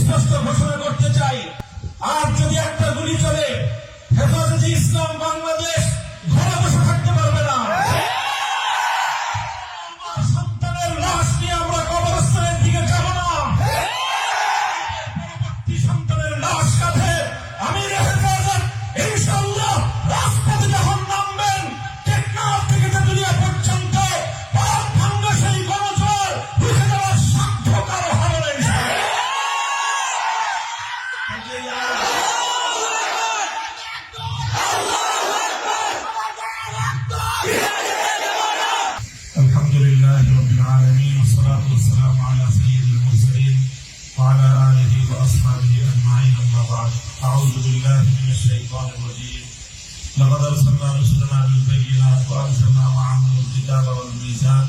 স্পষ্ট ঘোষণা করতে চাই, আর যদি একটা গুলি চলে, হেফাজতে ইসলাম বাংলাদেশ ঘরে বসে থাকতে পারবে না। সন্তানের লাশ নিয়ে আমরা কবরস্থানের দিকে যাব না। পরবর্তী সন্তানের লাশ কাঁধে আমির হেফাজত ইনশাআল্লাহ রাজপথে যখন নামবেন, টেকনাফ থেকে তেতুলিয়া পর্যন্ত পাক ভাঙ্গা সেই গণজোয়ার রুখে দেওয়ার সাধ্য কারো হবে না। الحمد لله رب العالمين والصلاة والسلام على سيد المرسلين وعلى آله وأصحابه أجمعين أما بعد أعوذ بالله من الشيطان الرجيم لقد أرسلنا رسلنا بالبينات وأنزلنا معهم الكتاب والميزان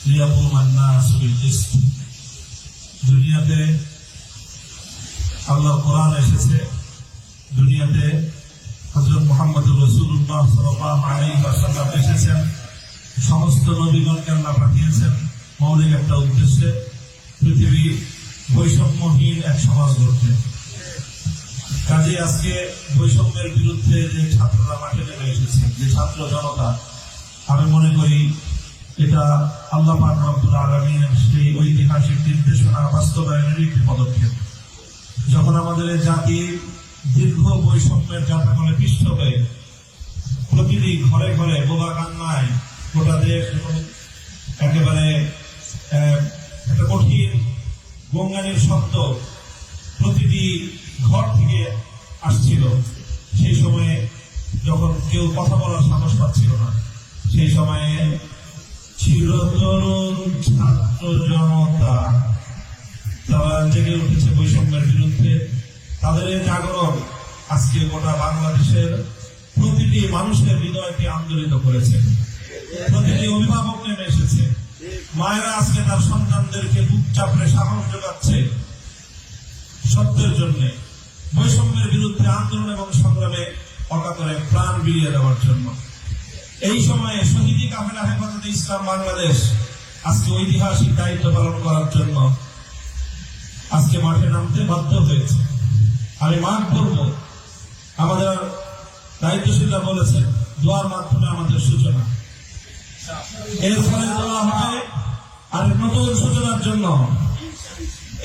ليقوم الناس بالقسط দুনিয়াতে আল্লাহর কোরআন এসেছে, দুনিয়াতে হযরত মুহাম্মদুর রাসূলুল্লাহ সাল্লাল্লাহু আলাইহি ওয়াসাল্লাম এসেছেন, সমস্ত নবীগণকে আল্লাহ পাঠিয়েছেন মৌলিক একটা উদ্দেশ্যে, পৃথিবী বৈষম্যহীন এক সমাজ গড়তে। কাজে আজকে বৈষম্যের বিরুদ্ধে যে ছাত্ররা মাঠে নেমে এসেছে, যে ছাত্র জনতা, আমি মনে করি এটা আল্লাহ পাক রব্বুল আলামিনের সেই ঐতিহাসিক নির্দেশনা বাস্তবায়নের একটি পদক্ষেপ। যখন আমাদের জাতি দীর্ঘ বৈষম্যের জাতাকলে পিষ্ট হয়ে প্রতিটি ঘরে ঘরে বোবা কান্নায় গোটা দেশ একেবারে একটা কঠিন গঙ্গানির শব্দ প্রতিটি ঘর থেকে আসছিল, সেই সময়ে যখন কেউ কথা বলার সাহস পাচ্ছিল না, সেই সময়ে ছিল তরুণ ছাত্র জনতা, তারা জেগে উঠেছে বৈষম্যের বিরুদ্ধে। তাদের এই জাগরণ আজকে গোটা বাংলাদেশের প্রতিটি মানুষের হৃদয়কে আন্দোলিত করেছে, প্রতিটি অভিভাবক নেমে এসেছে। মায়েরা আজকে তার সন্তানদেরকে বুক চাপড়ে সাহস যোগাচ্ছে সত্যের জন্য, বৈষম্যের বিরুদ্ধে আন্দোলন এবং সংগ্রামে অকাতরে প্রাণ বিলিয়ে দেওয়ার জন্য। এই সময়ে শহীদি কাফেলা হেফাজতে ইসলাম বাংলাদেশ আজকে ঐতিহাসিক দায়িত্ব পালন করার জন্য আজকে মাঠে নামতে বাধ্য হয়েছে। আমি মাঠ করব, আমাদের দায়িত্বশীলরা বলেছেন দোয়ার মাধ্যমে আমাদের সূচনা, এর ফলে দোয়া হবে আর নতুন সূচনার জন্য।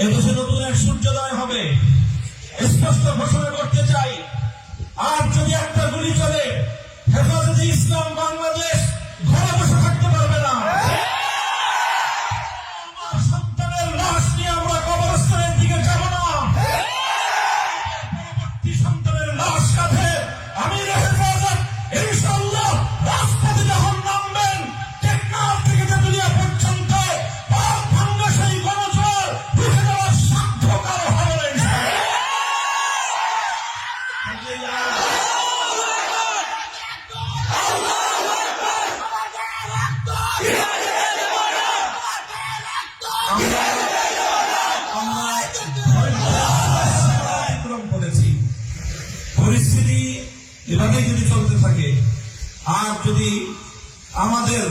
এদেশে নতুন এক সূর্যোদয় হবে। স্পষ্ট ঘোষণা করতে চাই, আর যদি একটা গুলি চলে, হেফাজতে ইসলাম বাংলাদেশ ঘরে বসে থাকতে পারবে না। সন্তানের লাশ নিয়ে আমরা কবরস্থানের দিকে যাব না। পরবর্তী সন্তানের লাশ কাঁধে আমির হেফাজত ইনশাআল্লাহ রাজপথে যখন নামবেন, টেকনাফ থেকে তেতুলিয়া পর্যন্ত পাক ভাঙ্গা সেই গণজোয়ার রুখে দেওয়ার সাধ্য কারো হবে না। পরিস্থিতি এভাবেই যদি চলতে থাকে, আর যদি আমাদের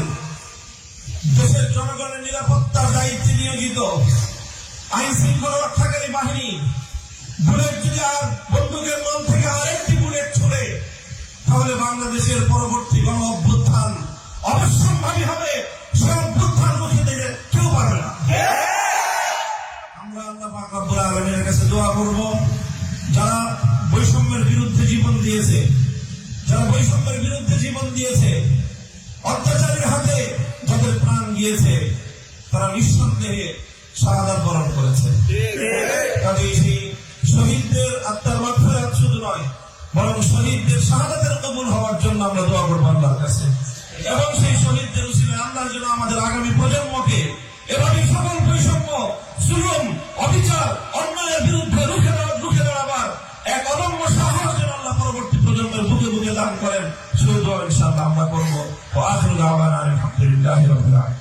দেশের জনগণের নিরাপত্তার দায়িত্বে নিয়োজিত আইন শৃঙ্খলা রক্ষাকারী বাহিনী বুলেট যদি আর বন্দুকের মন থেকে আরেকটি বুলেট ছুড়ে, তাহলে বাংলাদেশের পরবর্তী গণ অভ্যুত্থান অবশ্যম্ভাবী হবে। সে অভ্যুত্থান রুখে দিতে কেউ পারবে না। আমরা আল্লাহ পাক রব্বুল আলামিনের কাছে দোয়া করব, যারা বৈষম্যের বিরুদ্ধে জীবন দিয়েছে, যারা বৈষম্যের বিরুদ্ধে জীবন দিয়েছে, অত্যাচারের হাতে যাদের প্রাণ গিয়েছে, তারা নিঃসন্দেহে শাহাদাত বরণ করেছে। কাজেই সেই শহীদদের আত্মার মাগফিরাত শুধু নয়, বরং শহীদদের শাহাদাতের কবুল হওয়ার জন্য আমরা দোয়া করব আল্লাহর কাছে, এবং সেই শহীদদের উসিলায় আল্লাহ যেন আমাদের আগামী প্রজন্মকে এভাবে সকল বৈষম্য, জুলুম, অবিচার, অন্যায়ের বিরুদ্ধে রুখে দাঁড়াবার এক অদম্য সাহস যেন আল্লাহ পরবর্তী প্রজন্মের বুকে বুকে দান করেন। সেই দোয়া ইনশাআল্লাহ আমরা করবো। ওয়া আখিরু দাওয়ানা আলহামদুলিল্লাহি রাব্বিল আলামিন।